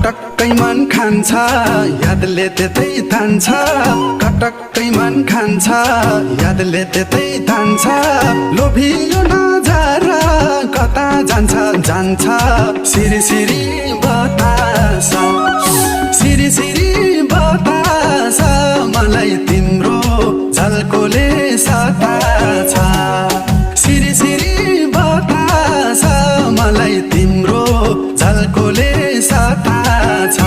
कटक्कै मन खान्छ यादले त्यतै तान्छ कटक्कै मन खान्छ यादले त्यतै तान्छ लोभियो नजरा कता जान्छ जान्छ सिरी सिरी बतास सिरी सिरी बतास मलाई तिम्रो झल्कोले सताछ सिरी सिरी बतास मलाई तिम्रो झल्कोले सताछ